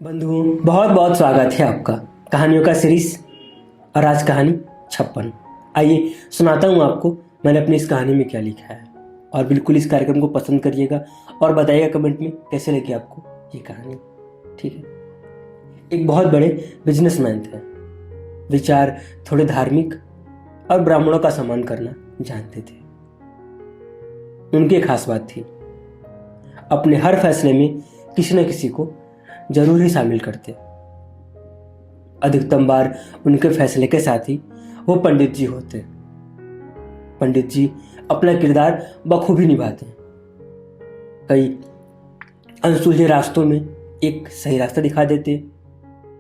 बंधुओं, बहुत बहुत स्वागत है आपका कहानियों का सीरीज। और आज कहानी 56। आइए सुनाता हूँ आपको मैंने अपनी इस कहानी में क्या लिखा है। और बिल्कुल इस कार्यक्रम को पसंद करिएगा और बताइएगा कमेंट में कैसे लगी आपको ये कहानी। ठीक है। एक बहुत बड़े बिजनेसमैन थे। विचार थोड़े धार्मिक और ब्राह्मणों का सम्मान करना जानते थे। उनकी एक खास बात थी, अपने हर फैसले में किसी न किसी को जरूर ही शामिल करते। अधिकतम बार उनके फैसले के साथ ही वो पंडित जी होते। पंडित जी अपना किरदार बखूबी निभाते। कई अनसुलझे रास्तों में एक सही रास्ता दिखा देते,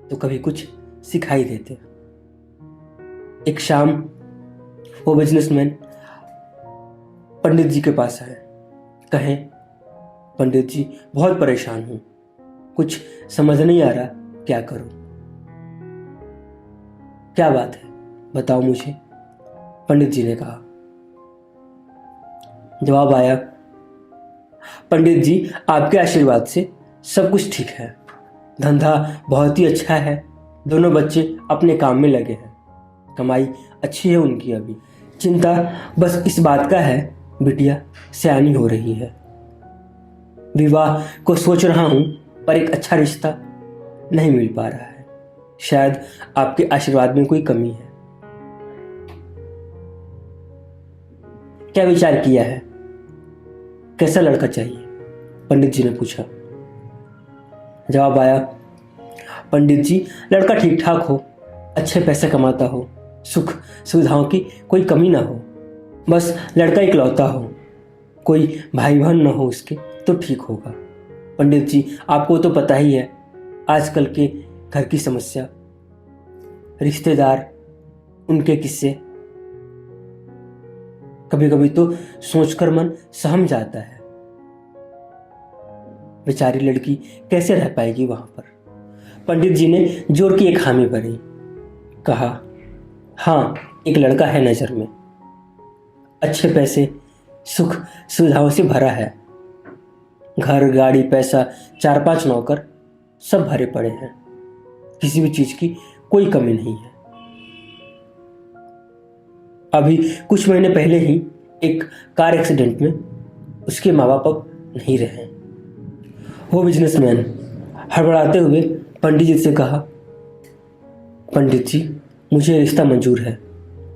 तो कभी कुछ सिखाई देते। एक शाम वो बिजनेसमैन पंडित जी के पास आए। कहें, पंडित जी बहुत परेशान हूं, कुछ समझ नहीं आ रहा, क्या करूं। क्या बात है, बताओ मुझे, पंडित जी ने कहा। जवाब आया, पंडित जी आपके आशीर्वाद से सब कुछ ठीक है, धंधा बहुत ही अच्छा है, दोनों बच्चे अपने काम में लगे हैं, कमाई अच्छी है उनकी। अभी चिंता बस इस बात का है, बिटिया सयानी हो रही है। विवाह को सोच रहा हूं, पर एक अच्छा रिश्ता नहीं मिल पा रहा है। शायद आपके आशीर्वाद में कोई कमी है। क्या विचार किया है, कैसा लड़का चाहिए, पंडित जी ने पूछा। जवाब आया, पंडित जी लड़का ठीक ठाक हो, अच्छे पैसे कमाता हो, सुख सुविधाओं की कोई कमी ना हो, बस लड़का इकलौता हो, कोई भाई बहन ना हो उसके तो ठीक होगा। पंडित जी आपको तो पता ही है आजकल के घर की समस्या, रिश्तेदार, उनके किस्से, कभी कभी तो सोचकर मन सहम जाता है। बेचारी लड़की कैसे रह पाएगी वहां पर। पंडित जी ने जोर की एक हामी भरी। कहा, हाँ एक लड़का है नजर में, अच्छे पैसे सुख सुविधाओं से भरा है, घर गाड़ी पैसा 4-5 नौकर सब भरे पड़े हैं, किसी भी चीज की कोई कमी नहीं है। अभी कुछ महीने पहले ही एक कार एक्सीडेंट में उसके माँ बाप अब नहीं रहे। वो बिजनेसमैन हड़बड़ाते हुए पंडित जी से कहा, पंडित जी मुझे रिश्ता मंजूर है,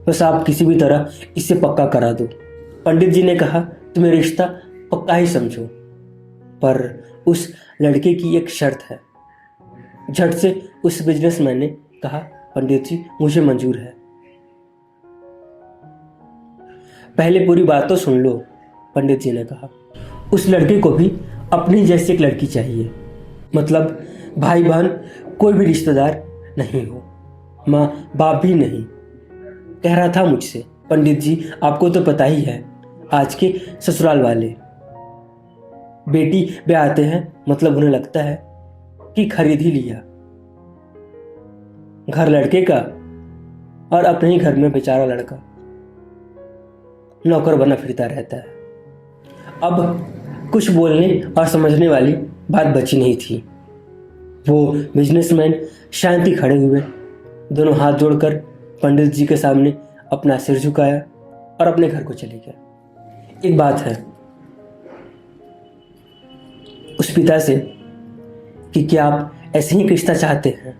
बस आप किसी भी तरह इसे पक्का करा दो। पंडित जी ने कहा, तुम्हें रिश्ता पक्का ही समझो, पर उस लड़के की एक शर्त है। झट से उस बिजनेसमैन ने कहा, पंडित जी मुझे मंजूर है। पहले पूरी बात तो सुन लो, पंडित जी ने कहा। उस लड़के को भी अपनी जैसी एक लड़की चाहिए, मतलब भाई बहन कोई भी रिश्तेदार नहीं हो, माँ बाप भी नहीं। कह रहा था मुझसे, पंडित जी आपको तो पता ही है आज के ससुराल वाले, बेटी ब्याहते हैं मतलब उन्हें लगता है कि खरीद ही लिया, घर लड़के का और अपने ही घर में बेचारा लड़का नौकर बना फिरता रहता है। अब कुछ बोलने और समझने वाली बात बची नहीं थी। वो बिजनेसमैन शांति खड़े हुए, दोनों हाथ जोड़कर पंडित जी के सामने अपना सिर झुकाया और अपने घर को चले गया। एक बात है उस पिता से कि क्या आप ऐसे ही रिश्ता चाहते हैं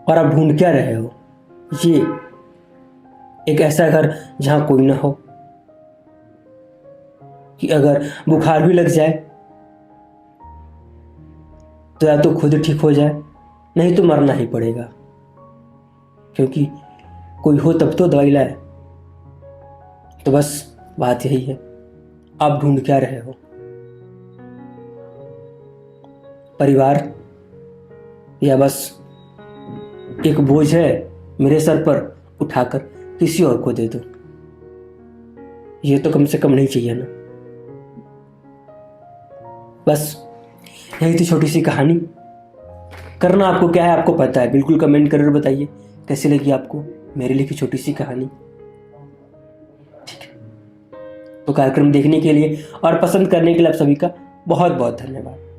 और आप ढूंढ क्या रहे हो। ये एक ऐसा घर जहां कोई ना हो, कि अगर बुखार भी लग जाए तो या तो खुद ठीक हो जाए, नहीं तो मरना ही पड़ेगा, क्योंकि कोई हो तब तो दवाई लाए। तो बस बात यही है, आप ढूंढ क्या रहे हो, परिवार या बस एक बोझ है मेरे सर पर, उठाकर किसी और को दे दो। ये तो कम से कम नहीं चाहिए ना। बस यही थी छोटी सी कहानी। करना आपको क्या है आपको पता है, बिल्कुल कमेंट करके बताइए कैसी लगी आपको मेरे लिखी छोटी सी कहानी। ठीक है, तो कार्यक्रम देखने के लिए और पसंद करने के लिए आप सभी का बहुत बहुत धन्यवाद।